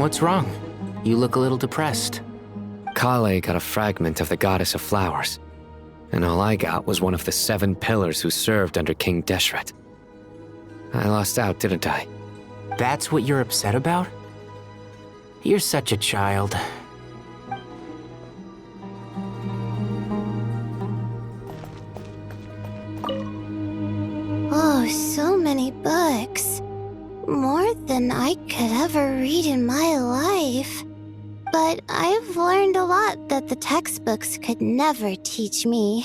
What's wrong? You look a little depressed. Kale got a fragment of the goddess of flowers, and all I got was one of the 7 pillars who served under King Deshret. I lost out, didn't I? That's what you're upset about? You're such a child. Oh, so many books. More than I could ever read in my life. But I've learned a lot that the textbooks could never teach me.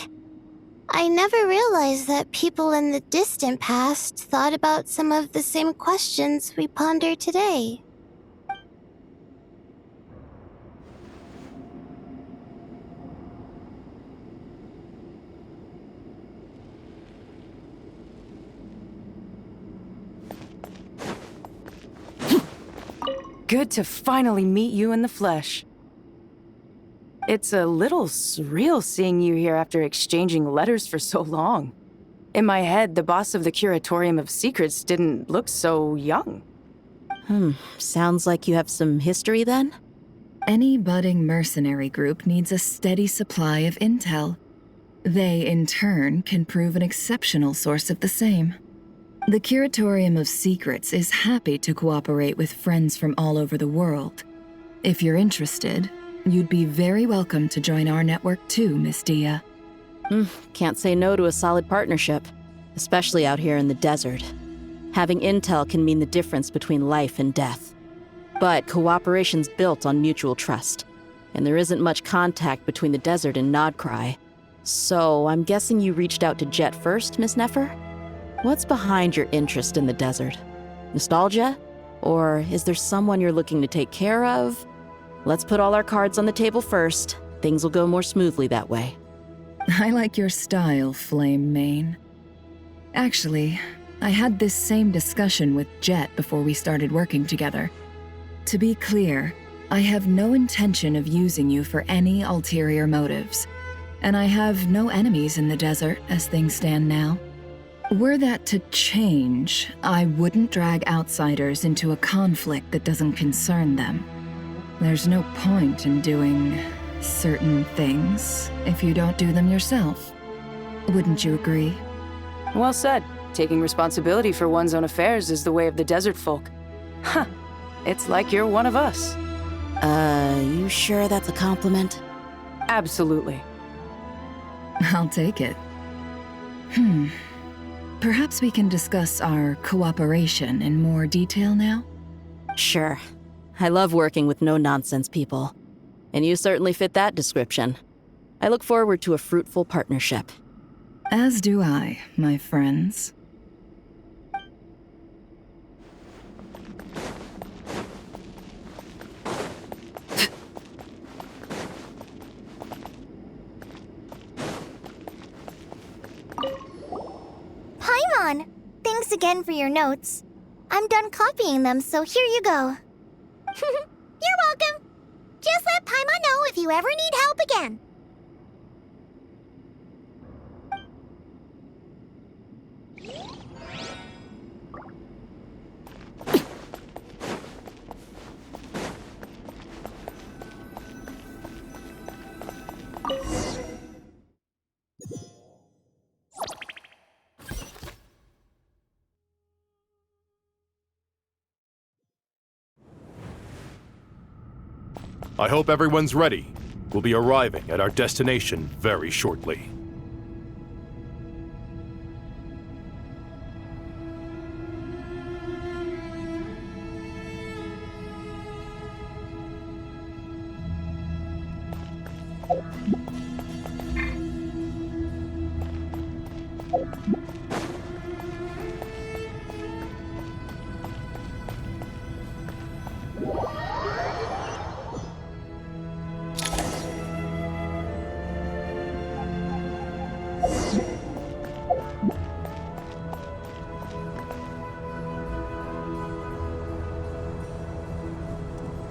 I never realized that people in the distant past thought about some of the same questions we ponder today. Good to finally meet you in the flesh. It's a little surreal seeing you here after exchanging letters for so long. In my head, the boss of the Curatorium of Secrets didn't look so young. Sounds like you have some history then? Any budding mercenary group needs a steady supply of intel. They, in turn, can prove an exceptional source of the same. The Curatorium of Secrets is happy to cooperate with friends from all over the world. If you're interested, you'd be very welcome to join our network too, Miss Dia. Can't say no to a solid partnership, especially out here in the desert. Having intel can mean the difference between life and death. But cooperation's built on mutual trust, and there isn't much contact between the desert and Nodcry. So I'm guessing you reached out to Jet first, Miss Nefer? What's behind your interest in the desert? Nostalgia? Or is there someone you're looking to take care of? Let's put all our cards on the table first. Things will go more smoothly that way. I like your style, Flame Mane. Actually, I had this same discussion with Jet before we started working together. To be clear, I have no intention of using you for any ulterior motives, and I have no enemies in the desert as things stand now. Were that to change, I wouldn't drag outsiders into a conflict that doesn't concern them. There's no point in doing certain things if you don't do them yourself. Wouldn't you agree? Well said. Taking responsibility for one's own affairs is the way of the desert folk. Huh. It's like you're one of us. You sure that's a compliment? Absolutely. I'll take it. Perhaps we can discuss our cooperation in more detail now? Sure. I love working with no-nonsense people. And you certainly fit that description. I look forward to a fruitful partnership. As do I, my friends. Paimon! Thanks again for your notes. I'm done copying them, so here you go. You're welcome. Just let Paimon know if you ever need help again. I hope everyone's ready. We'll be arriving at our destination very shortly.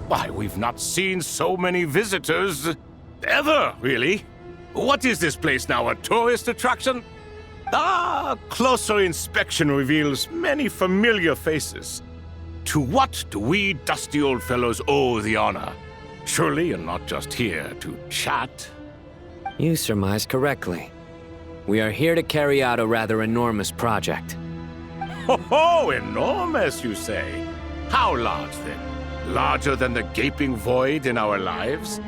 Why, we've not seen so many visitors ever, really. What is this place now, a tourist attraction? Ah, closer inspection reveals many familiar faces. to what do we dusty old fellows owe the honor? Surely you're not just here to chat. You surmise correctly. We are here to carry out a rather enormous project. Ho, enormous, you say? How large, then? Larger than the gaping void in our lives?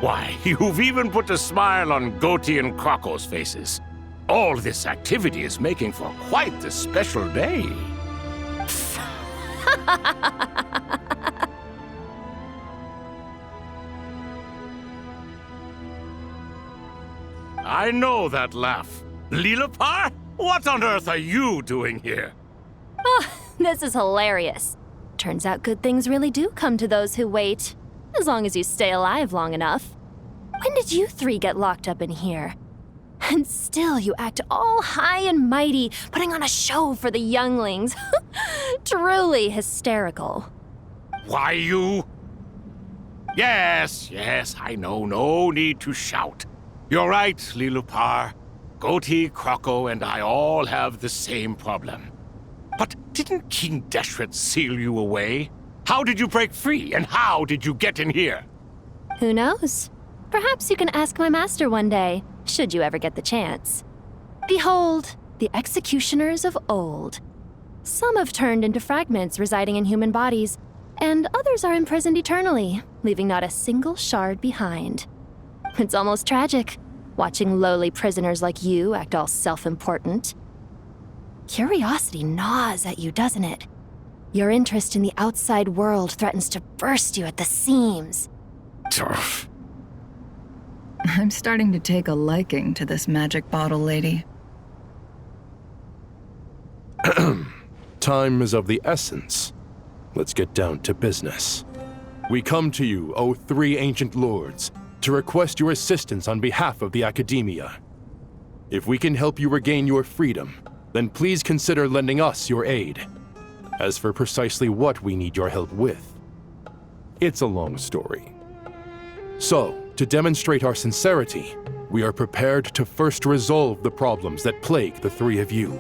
Why, you've even put a smile on Goatee and Crocco's faces. All this activity is making for quite a special day. I know that laugh. Lilipar? What on earth are you doing here? Oh, this is hilarious. Turns out good things really do come to those who wait. As long as you stay alive long enough. When did you three get locked up in here? And still you act all high and mighty, putting on a show for the younglings. Truly hysterical. Why, you... Yes, I know. No need to shout. You're right, Lilipar. Goatee, Crocco, and I all have the same problem. But didn't King Deshret seal you away? How did you break free, and how did you get in here? Who knows? Perhaps you can ask my master one day, should you ever get the chance. Behold, the executioners of old. Some have turned into fragments residing in human bodies, and others are imprisoned eternally, leaving not a single shard behind. It's almost tragic, watching lowly prisoners like you act all self-important. Curiosity gnaws at you, doesn't it? Your interest in the outside world threatens to burst you at the seams. Turf. I'm starting to take a liking to this magic bottle lady. Time is of the essence. Let's get down to business. We come to you, O three ancient lords, to request your assistance on behalf of the Academia. If we can help you regain your freedom, then please consider lending us your aid. As for precisely what we need your help with, it's a long story. So, to demonstrate our sincerity, we are prepared to first resolve the problems that plague the three of you.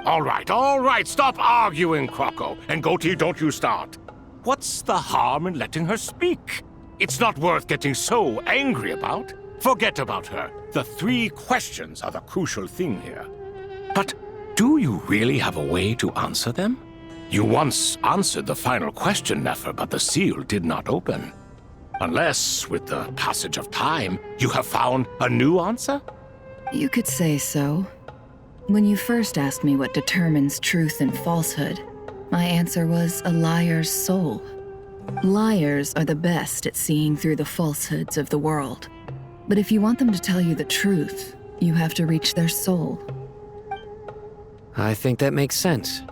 All right, stop arguing, Crocco. And Goatee, don't you start. What's the harm in letting her speak? It's not worth getting so angry about. Forget about her. The three questions are the crucial thing here. But do you really have a way to answer them? You once answered the final question, Nefer, but the seal did not open. Unless, with the passage of time, you have found a new answer? You could say so. When you first asked me what determines truth and falsehood, my answer was a liar's soul. Liars are the best at seeing through the falsehoods of the world. But if you want them to tell you the truth, you have to reach their soul. I think that makes sense.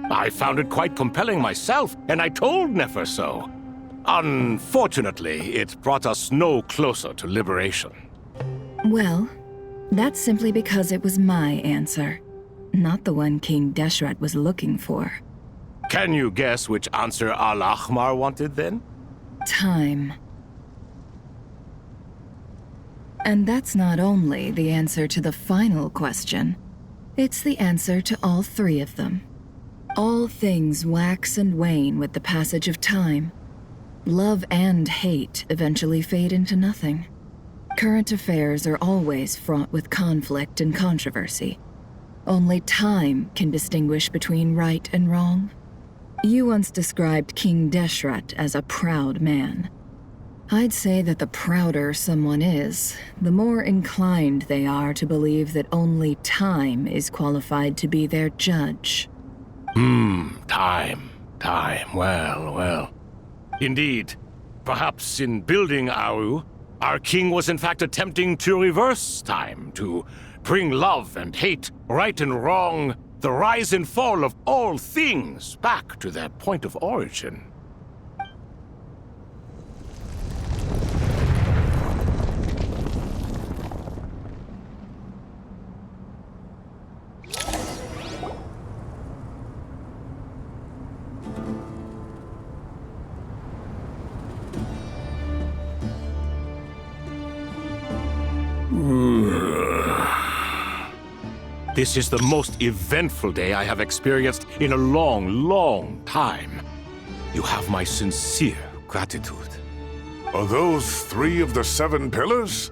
I found it quite compelling myself, and I told Nefer so. Unfortunately, it brought us no closer to liberation. Well, that's simply because it was my answer, not the one King Deshret was looking for. Can you guess which answer Al-Ahmar wanted then? Time. And that's not only the answer to the final question, it's the answer to all three of them. All things wax and wane with the passage of time. Love and hate eventually fade into nothing. Current affairs are always fraught with conflict and controversy. Only time can distinguish between right and wrong. You once described King Deshret as a proud man. I'd say that the prouder someone is, the more inclined they are to believe that only time is qualified to be their judge. Time. Well. Indeed. Perhaps in building Aru, our king was in fact attempting to reverse time, to bring love and hate, right and wrong, the rise and fall of all things back to their point of origin. This is the most eventful day I have experienced in a long time. You have my sincere gratitude. Are those 3 of the 7 pillars?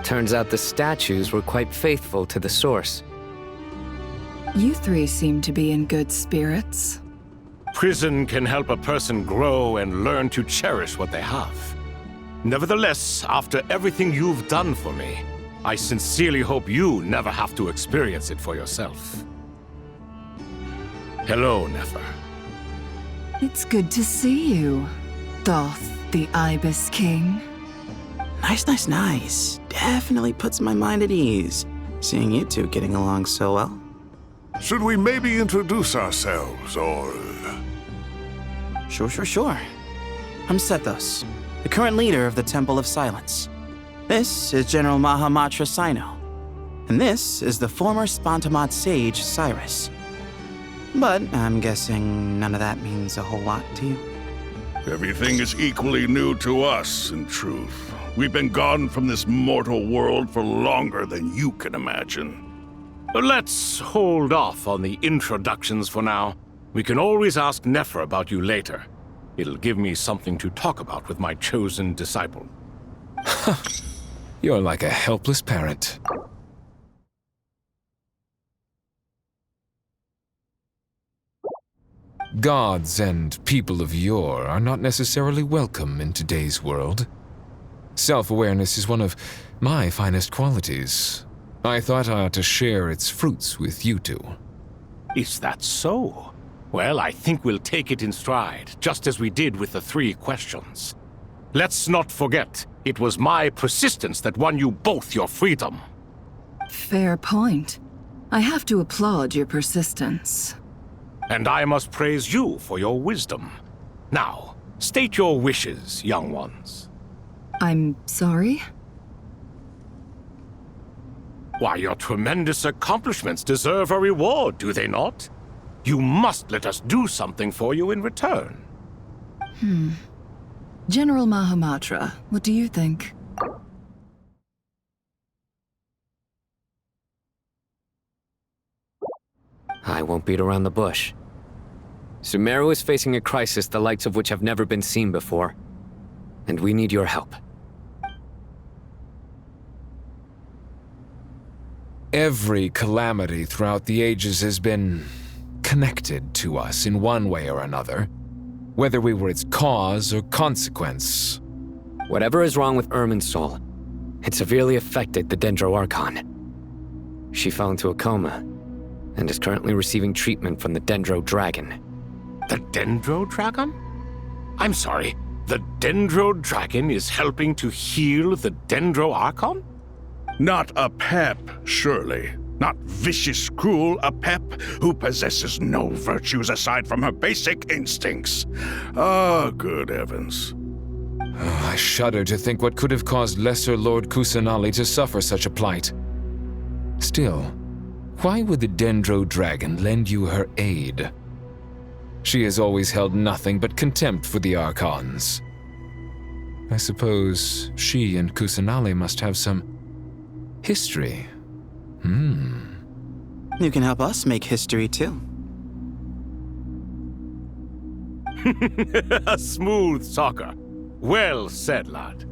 Turns out the statues were quite faithful to the source. You 3 seem to be in good spirits. Prison can help a person grow and learn to cherish what they have. Nevertheless, after everything you've done for me, I sincerely hope you never have to experience it for yourself. Hello, Nefer. It's good to see you, Thoth, the Ibis King. Nice. Definitely puts my mind at ease, seeing you two getting along so well. Should we maybe introduce ourselves, or... Sure. I'm Sethos, the current leader of the Temple of Silence. This is General Mahamatra Sino, and this is the former Spantamot sage, Cyrus. But I'm guessing none of that means a whole lot to you. Everything is equally new to us, in truth. We've been gone from this mortal world for longer than you can imagine. Let's hold off on the introductions for now. We can always ask Nefer about you later. It'll give me something to talk about with my chosen disciple. You're like a helpless parent. Gods and people of yore are not necessarily welcome in today's world. Self-awareness is one of my finest qualities. I thought I ought to share its fruits with you two. Is that so? Well, I think we'll take it in stride, just as we did with the 3 questions. Let's not forget, it was my persistence that won you both your freedom. Fair point. I have to applaud your persistence. And I must praise you for your wisdom. Now, state your wishes, young ones. I'm sorry? Why, your tremendous accomplishments deserve a reward, do they not? You must let us do something for you in return. General Mahamatra, what do you think? I won't beat around the bush. Sumeru is facing a crisis the likes of which have never been seen before, and we need your help. Every calamity throughout the ages has been connected to us in one way or another, whether we were its cause or consequence. Whatever is wrong with Irminsul, it severely affected the Dendro Archon. She fell into a coma and is currently receiving treatment from the Dendro Dragon. The Dendro Dragon? I'm sorry, the Dendro Dragon is helping to heal the Dendro Archon? Not a pep, surely. Not vicious, cruel a pep who possesses no virtues aside from her basic instincts. Ah, good heavens. Oh, I shudder to think what could have caused Lesser Lord Kusanali to suffer such a plight. Still, why would the Dendro Dragon lend you her aid? She has always held nothing but contempt for the Archons. I suppose she and Kusanali must have some history. You can help us make history too. A smooth talker. Well said, lad.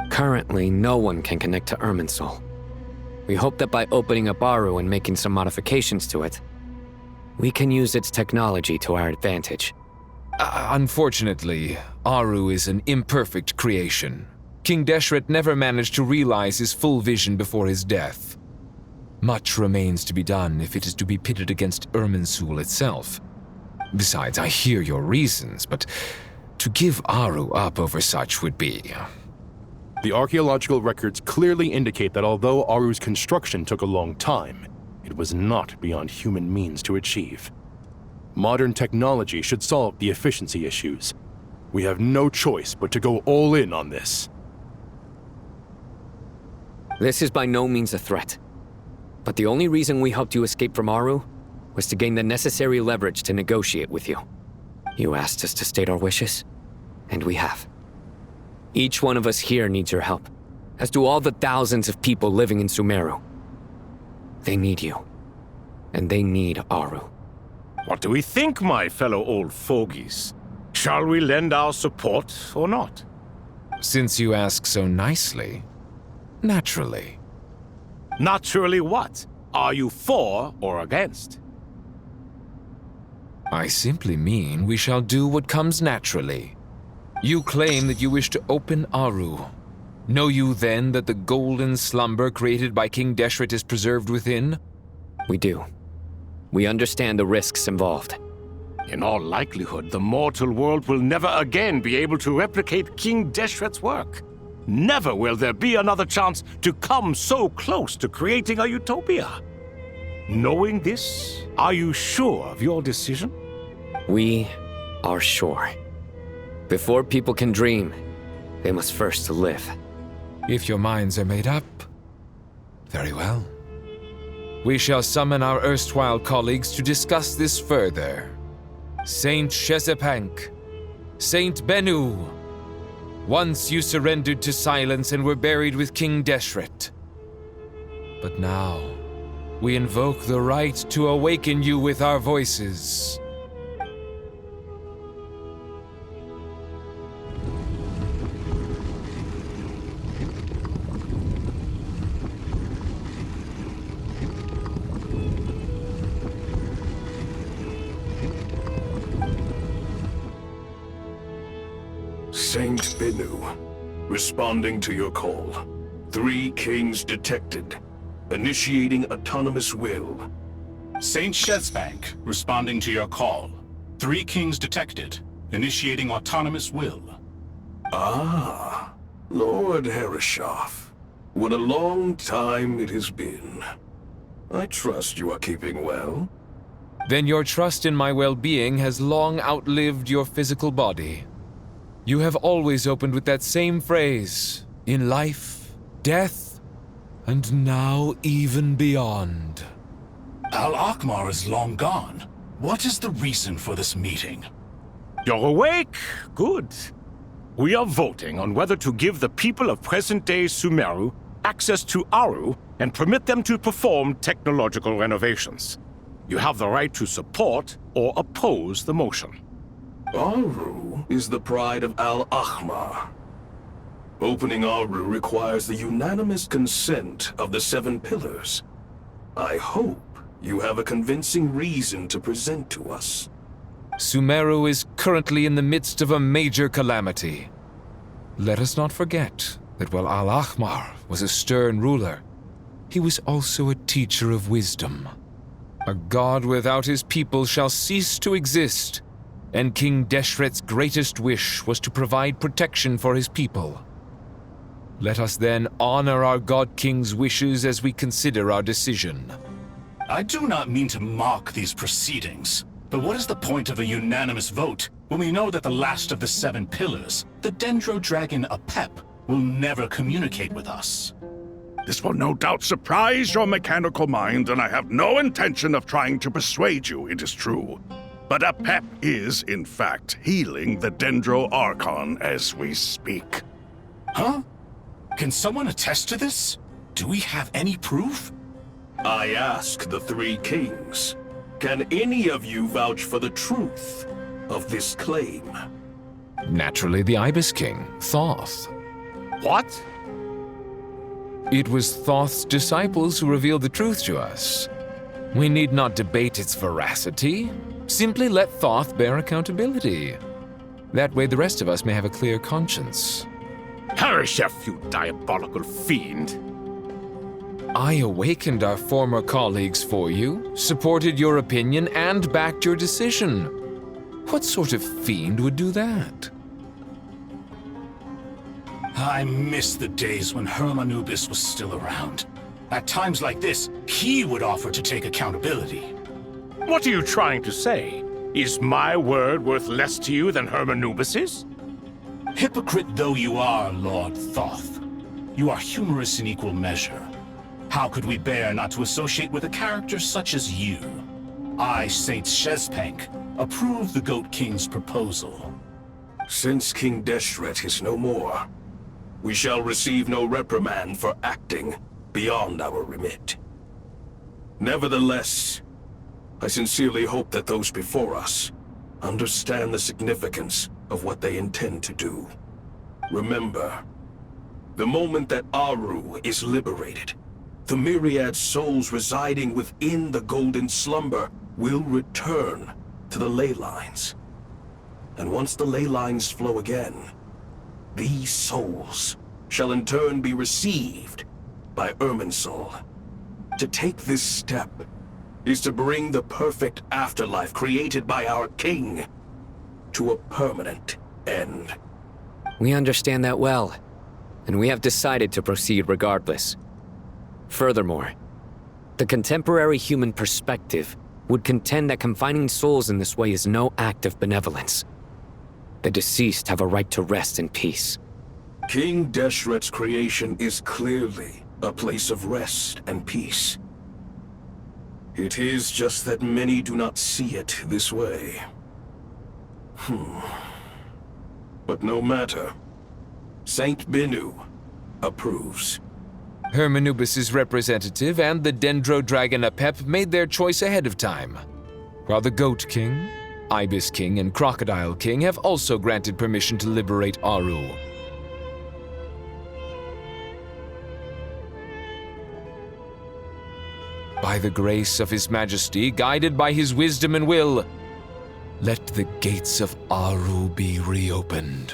Currently, no one can connect to Irminsul. We hope that by opening up Aru and making some modifications to it, we can use its technology to our advantage. Unfortunately, Aru is an imperfect creation. King Deshret never managed to realize his full vision before his death. Much remains to be done if it is to be pitted against Irminsul itself. Besides, I hear your reasons, but to give Aru up over such would be... The archaeological records clearly indicate that although Aru's construction took a long time, it was not beyond human means to achieve. Modern technology should solve the efficiency issues. We have no choice but to go all in on this. This is by no means a threat. But the only reason we helped you escape from Aru was to gain the necessary leverage to negotiate with you. You asked us to state our wishes, and we have. Each one of us here needs your help, as do all the thousands of people living in Sumeru. They need you, and they need Aru. What do we think, my fellow old fogies? Shall we lend our support or not? Since you ask so nicely, naturally. Naturally what? Are you for or against? I simply mean we shall do what comes naturally. You claim that you wish to open Aru. Know you then that the golden slumber created by King Deshret is preserved within? We do. We understand the risks involved. In all likelihood, the mortal world will never again be able to replicate King Deshret's work. Never will there be another chance to come so close to creating a utopia. Knowing this, are you sure of your decision? We are sure. Before people can dream, they must first live. If your minds are made up, very well. We shall summon our erstwhile colleagues to discuss this further. Saint Shezepank, Saint Bennu, once you surrendered to silence and were buried with King Deshret. But now, we invoke the right to awaken you with our voices. Saint Bennu, responding to your call. 3 kings detected. Initiating autonomous will. Saint Shezbank, responding to your call. 3 kings detected. Initiating autonomous will. Ah, Lord Herreshoff. What a long time it has been. I trust you are keeping well. Then your trust in my well-being has long outlived your physical body. You have always opened with that same phrase, in life, death, and now even beyond. Al-Akmar is long gone. What is the reason for this meeting? You're awake? Good. We are voting on whether to give the people of present-day Sumeru access to Aru and permit them to perform technological renovations. You have the right to support or oppose the motion. Aru is the pride of Al-Ahmar. Opening Aru requires the unanimous consent of the 7 pillars. I hope you have a convincing reason to present to us. Sumeru is currently in the midst of a major calamity. Let us not forget that while Al-Ahmar was a stern ruler, he was also a teacher of wisdom. A god without his people shall cease to exist, and King Deshret's greatest wish was to provide protection for his people. Let us then honor our God King's wishes as we consider our decision. I do not mean to mock these proceedings, but what is the point of a unanimous vote when we know that the last of the 7 pillars, the Dendro Dragon Apep, will never communicate with us? This will no doubt surprise your mechanical mind, and I have no intention of trying to persuade you it is true. But Apep is, in fact, healing the Dendro Archon as we speak. Huh? Can someone attest to this? Do we have any proof? I ask the 3 kings. Can any of you vouch for the truth of this claim? Naturally, the Ibis King, Thoth. What? It was Thoth's disciples who revealed the truth to us. We need not debate its veracity. Simply let Thoth bear accountability. That way the rest of us may have a clear conscience. Hereshef, you diabolical fiend! I awakened our former colleagues for you, supported your opinion, and backed your decision. What sort of fiend would do that? I miss the days when Hermanubis was still around. At times like this, he would offer to take accountability. What are you trying to say? Is my word worth less to you than Hermanubis's? Hypocrite though you are, Lord Thoth, you are humorous in equal measure. How could we bear not to associate with a character such as you? I, Saint Shezpank, approve the Goat King's proposal. Since King Deshret is no more, we shall receive no reprimand for acting beyond our remit. Nevertheless, I sincerely hope that those before us understand the significance of what they intend to do. Remember, the moment that Aru is liberated, the myriad souls residing within the Golden Slumber will return to the ley lines. And once the ley lines flow again, these souls shall in turn be received by Irminsul. To take this step is to bring the perfect afterlife created by our king to a permanent end. We understand that well, and we have decided to proceed regardless. Furthermore, the contemporary human perspective would contend that confining souls in this way is no act of benevolence. The deceased have a right to rest in peace. King Deshret's creation is clearly a place of rest and peace. It is just that many do not see it this way. But no matter. Saint Binu approves. Hermanubis' representative and the Dendro Dragon Apep made their choice ahead of time, while the Goat King, Ibis King, and Crocodile King have also granted permission to liberate Aru. By the grace of His Majesty, guided by his wisdom and will, let the gates of Aru be reopened.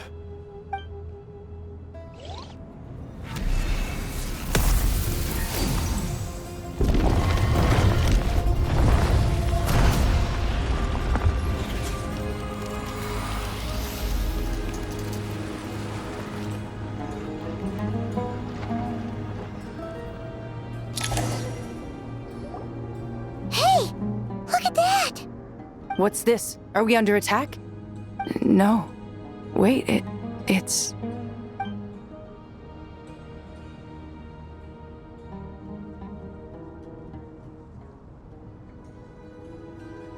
What's this? Are we under attack? No. Wait, it's...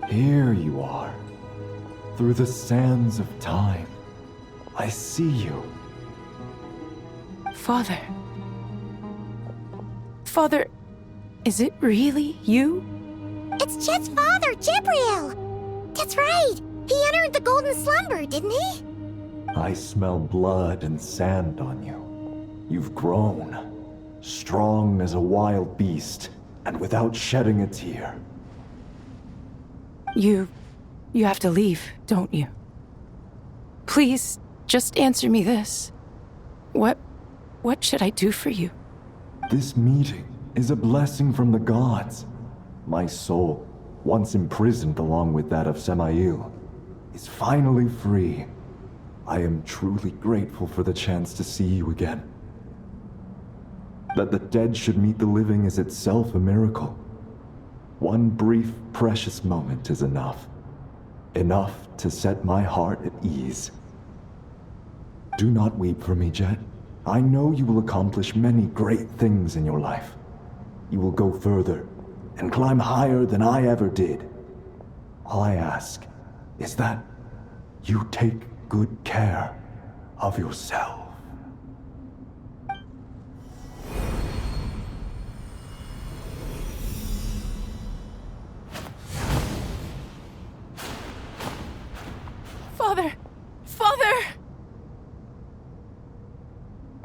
Here you are. Through the sands of time. I see you. Father. Father, is it really you? It's Jet's father, Jibriel! That's right! He entered the Golden Slumber, didn't he? I smell blood and sand on you. You've grown. Strong as a wild beast, and without shedding a tear. You have to leave, don't you? Please, just answer me this. What should I do for you? This meeting is a blessing from the gods. My soul, once imprisoned along with that of Samael, is finally free. I am truly grateful for the chance to see you again. That the dead should meet the living is itself a miracle. One brief, precious moment is enough. Enough to set my heart at ease. Do not weep for me, Jet. I know you will accomplish many great things in your life. You will go further and climb higher than I ever did. All I ask is that you take good care of yourself. Father! Father!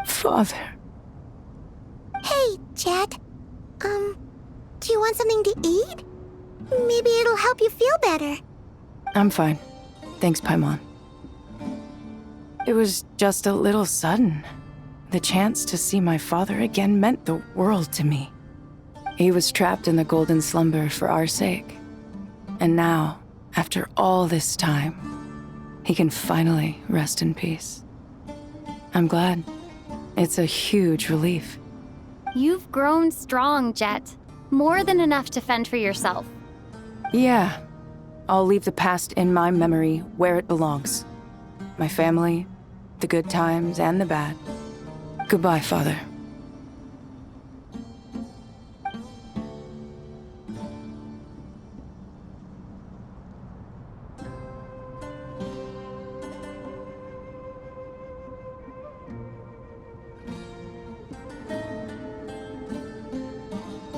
Father. Hey, Jet. Do you want something to eat? Maybe it'll help you feel better. I'm fine. Thanks, Paimon. It was just a little sudden. The chance to see my father again meant the world to me. He was trapped in the Golden Slumber for our sake. And now, after all this time, he can finally rest in peace. I'm glad. It's a huge relief. You've grown strong, Jet. More than enough to fend for yourself. Yeah. I'll leave the past in my memory where it belongs. My family, the good times and the bad. Goodbye, Father.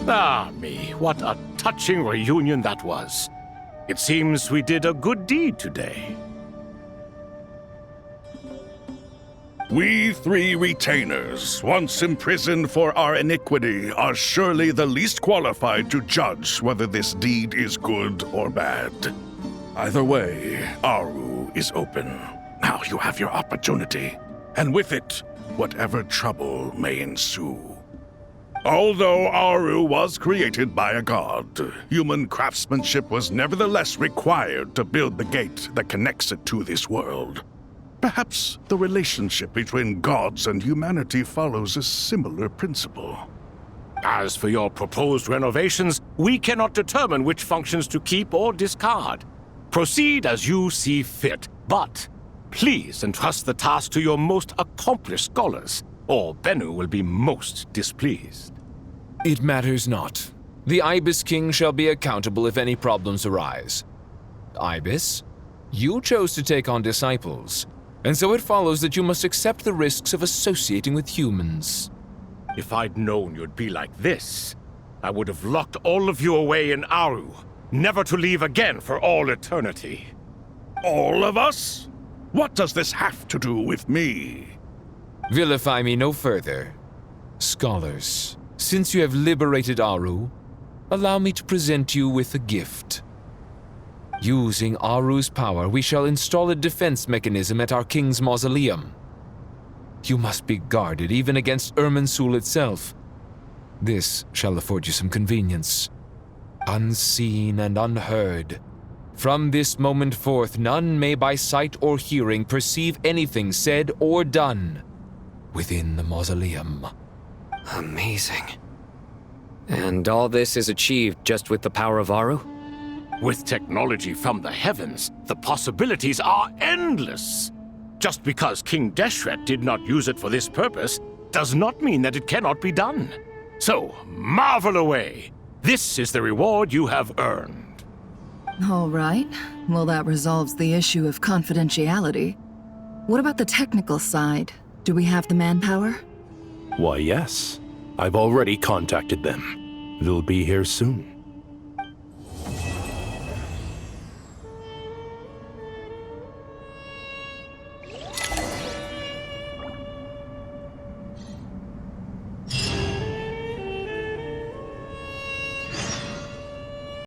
Ah, me, what a touching reunion that was. It seems we did a good deed today. We three retainers, once imprisoned for our iniquity, are surely the least qualified to judge whether this deed is good or bad. Either way, Aru is open. Now you have your opportunity, and with it, whatever trouble may ensue. Although Aru was created by a god, human craftsmanship was nevertheless required to build the gate that connects it to this world. Perhaps the relationship between gods and humanity follows a similar principle. As for your proposed renovations, we cannot determine which functions to keep or discard. Proceed as you see fit, but please entrust the task to your most accomplished scholars, or Bennu will be most displeased. It matters not. The Ibis King shall be accountable if any problems arise. Ibis, you chose to take on disciples, and so it follows that you must accept the risks of associating with humans. If I'd known you'd be like this, I would have locked all of you away in Aru, never to leave again for all eternity. All of us? What does this have to do with me? Vilify me no further. Scholars, since you have liberated Aru, allow me to present you with a gift. Using Aru's power, we shall install a defense mechanism at our king's mausoleum. You must be guarded even against Irminsul itself. This shall afford you some convenience. Unseen and unheard. From this moment forth, none may by sight or hearing perceive anything said or done within the mausoleum. Amazing. And all this is achieved just with the power of Aru? With technology from the heavens, the possibilities are endless. Just because King Deshret did not use it for this purpose does not mean that it cannot be done. So, marvel away. This is the reward you have earned. All right. Well, that resolves the issue of confidentiality. What about the technical side? Do we have the manpower? Why, yes. I've already contacted them. They'll be here soon.